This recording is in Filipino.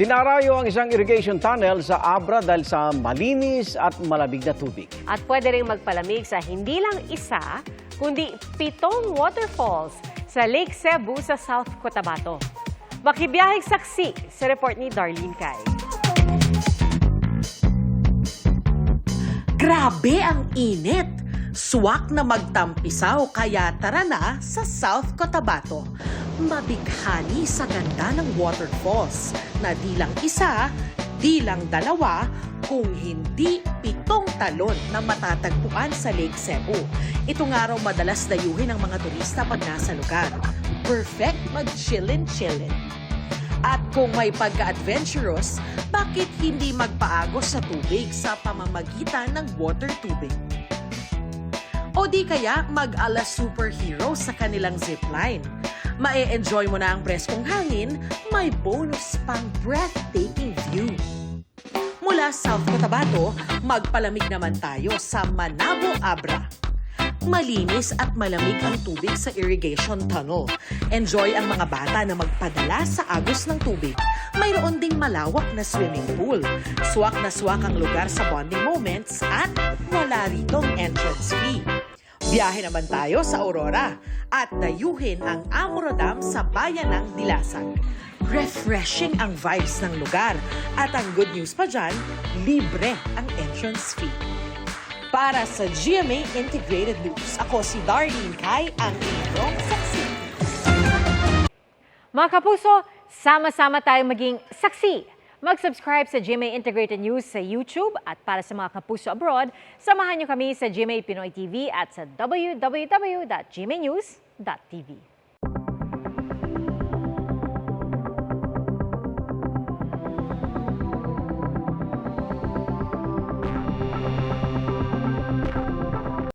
Dinarayo ang isang irrigation tunnel sa Abra dahil sa malinis at malamig na tubig. At pwede rin magpalamig sa hindi lang isa, kundi 7 waterfalls sa Lake Cebu sa South Cotabato. Makibiyahing saksi sa report ni Darlene Cay. Grabe ang init! Swak na magtampisaw kaya tara na sa South Cotabato. Mabighani sa ganda ng waterfalls na di lang isa, di lang dalawa, kung hindi 7 talon na matatagpuan sa Lake Cebu. Ito nga raw madalas dayuhin ng mga turista pag nasa lugar. Perfect mag-chillin'-chillin'. At kung may pagka-adventurous, bakit hindi magpaagos sa tubig sa pamamagitan ng water tubing? O di kaya mag-ala superhero sa kanilang zipline. Mae-enjoy mo na ang preskong hangin, may bonus pang breathtaking view. Mula South Cotabato, magpalamig naman tayo sa Manabo, Abra. Malinis at malamig ang tubig sa irrigation tunnel. Enjoy ang mga bata na magpadala sa agos ng tubig. Mayroon ding malawak na swimming pool. Swak na swak ang lugar sa bonding moments at wala ritong entrance fee. Biyahe naman tayo sa Aurora at dayuhin ang Amuro Dam sa bayan ng Dilasag. Refreshing ang vibes ng lugar at ang good news pa dyan, libre ang entrance fee. Para sa GMA Integrated News, ako si Darlene Cay, ang inyong saksi. Mga kapuso, sama-sama tayong maging saksi. Mag-subscribe sa GMA Integrated News sa YouTube at para sa mga kapuso abroad, samahan niyo kami sa GMA Pinoy TV at sa www.gmanews.tv.